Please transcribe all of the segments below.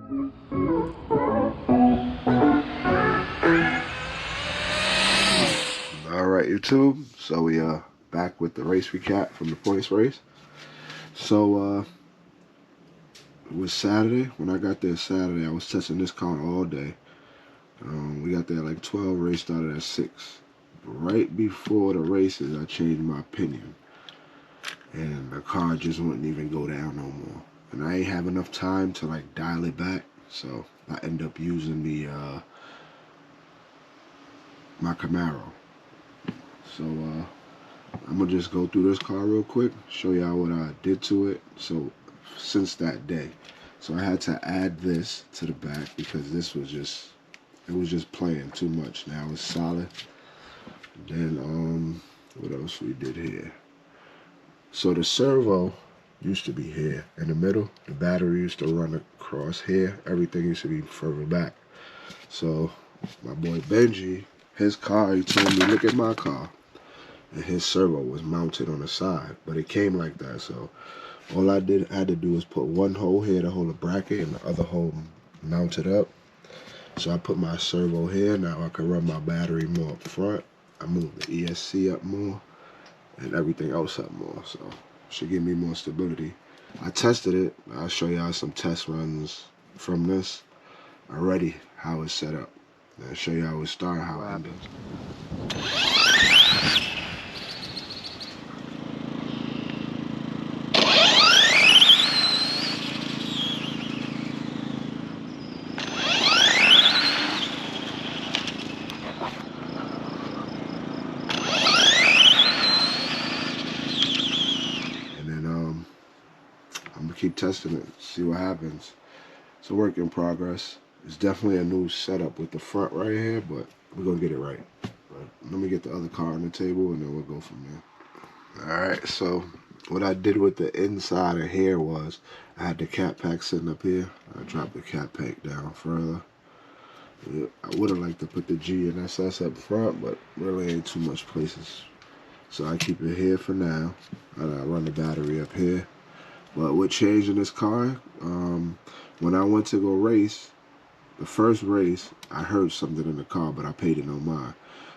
Alright, YouTube, so we back with the race recap from the points race. So it was Saturday. When I got there Saturday, I was testing this car all day. We got there like 12, race started at 6. Right before the races, I changed my opinion, and the car just wouldn't even go down no more. And I ain't have enough time to like dial it back, so I end up using the my Camaro. So I'm gonna just go through this car real quick, show y'all what I did to it. So since that day, so I had to add this to the back because this was just, it was just playing too much. Now it's solid. Then what else we did here? So the servo used to be here in the middle. The battery used to run across here. Everything used to be further back. So my boy Benji, his car, he told me, look at my car. And his servo was mounted on the side, but it came like that. So all I had to do was put one hole here to hold a bracket and the other hole mounted up. So I put my servo here. Now I can run my battery more up front. I moved the ESC up more and everything else up more. So should give me more stability. I tested it. I'll show y'all some test runs from this already, how it's set up. I'll show you how it started, how it ended. I'm gonna keep testing it, see what happens. It's a work in progress. It's definitely a new setup with the front right here, but we're gonna get it right. But let me get the other car on the table and then we'll go from there. Alright, so what I did with the inside of here was I had the cat pack sitting up here. I dropped the cat pack down further. I would have liked to put the GNSS up front, but really ain't too much places. So I keep it here for now. I run the battery up here. But what changed in this car, when I went to go race, the first race, I heard something in the car, but I paid it no mind.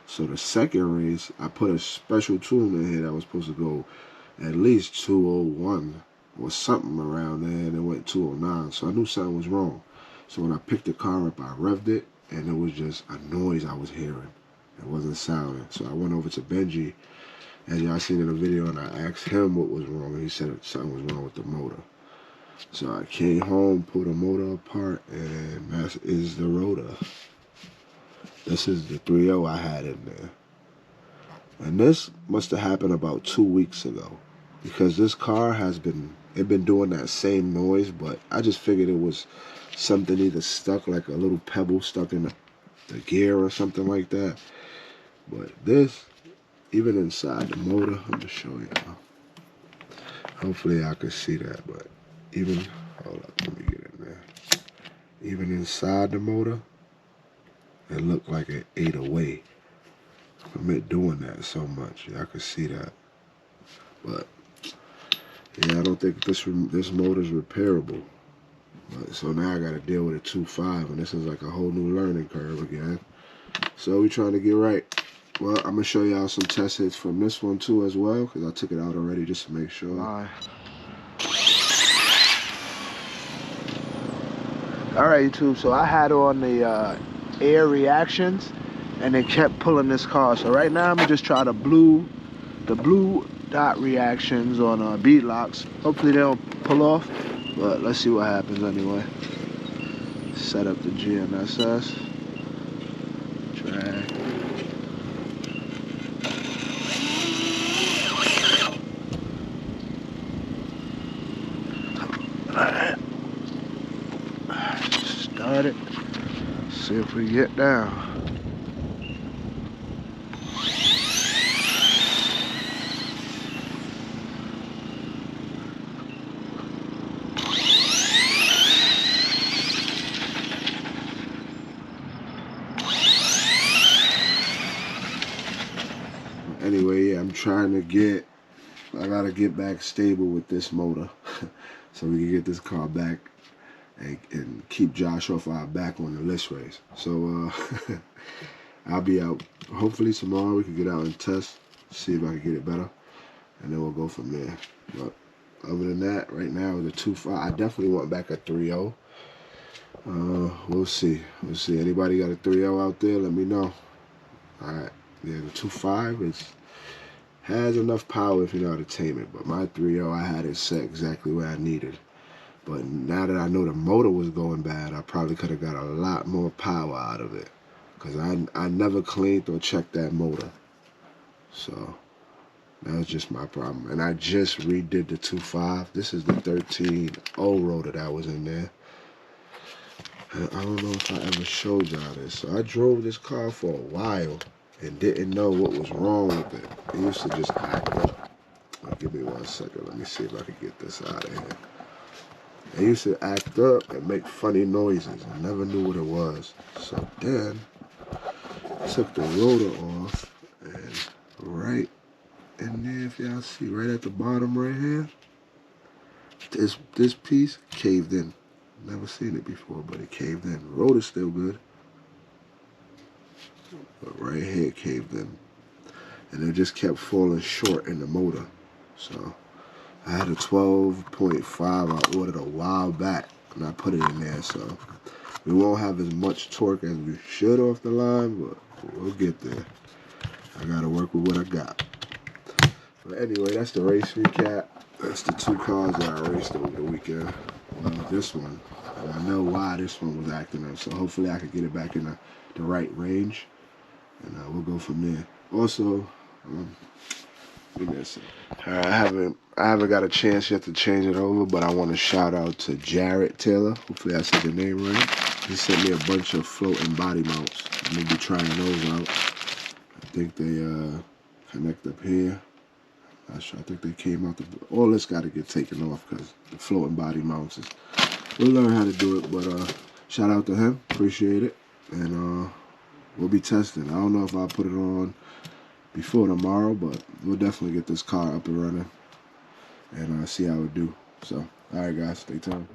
So the second race, I put a special tune in here that was supposed to go at least 201 or something around there, and it went 209. So I knew something was wrong. So when I picked the car up, I revved it, and it was just a noise I was hearing. It wasn't sounding. So I went over to Benji, as y'all seen in the video, and I asked him what was wrong, and he said something was wrong with the motor. So I came home, pulled the motor apart, and that is the rotor. This is the 3.0 I had in there. And this must have happened about 2 weeks ago, because this car has been doing that same noise, but I just figured it was something either stuck, like a little pebble stuck in the gear or something like that. But this, even inside the motor, I'm gonna show y'all. Hopefully I can see that, but even, hold up, let me get in there. Even inside the motor, it looked like it ate away from it doing that so much. Y'all can see that. But yeah, I don't think this motor's repairable. But, so now I gotta deal with a 2.5, and this is like a whole new learning curve again. So we trying to get right. Well, I'm gonna show y'all some test hits from this one too as well, because I took it out already just to make sure. Alright, YouTube, so I had on the air reactions, and it kept pulling this car. So right now I'm gonna just try the blue dot reactions on bead locks. Hopefully they don't pull off, but let's see what happens anyway. Set up the GNSS. Drag. Alright. Start it. See if we get down. Anyway, yeah, I'm trying to get, I gotta get back stable with this motor so we can get this car back and keep Josh off our back on the list race. So I'll be out. Hopefully tomorrow we can get out and test, see if I can get it better, and then we'll go from there. But other than that, right now the 2.5. I definitely want back a 3.0. We'll see. We'll see. Anybody got a 3.0 out there? Let me know. All right. Yeah, the 2.5 has enough power if you know how to tame it. But my 3.0, I had it set exactly where I needed. But now that I know the motor was going bad, I probably could have got a lot more power out of it. Because I never cleaned or checked that motor. So that was just my problem. And I just redid the 2.5. This is the 13.0 rotor that was in there. And I don't know if I ever showed y'all this. So I drove this car for a while and didn't know what was wrong with it. It used to just act up. Give me 1 second. Let me see if I can get this out of here. It used to act up and make funny noises. I never knew what it was. So then I took the rotor off, and right in there, if y'all see, right at the bottom right here, this piece caved in. Never seen it before, but it caved in. The rotor's still good, but right here it caved in. And it just kept falling short in the motor. So I had a 12.5 I ordered a while back, and I put it in there. So we won't have as much torque as we should off the line, but we'll get there. I gotta work with what I got. But anyway, that's the race recap. That's the 2 cars that I raced over the weekend. This one, and I know why this one was acting up. So hopefully I can get it back in the right range, and we'll go from there. Also, give me a second. I haven't got a chance yet to change it over, but I want to shout out to Jared Taylor. Hopefully I said the name right. He sent me a bunch of floating body mounts. I'm gonna be trying those out. I think they connect up here. I think they came out. All this got to get taken off because the floating body mounts we'll learn how to do it. But shout out to him. Appreciate it. And we'll be testing. I don't know if I'll put it on before tomorrow, but we'll definitely get this car up and running and see how it do. So, all right, guys, stay tuned.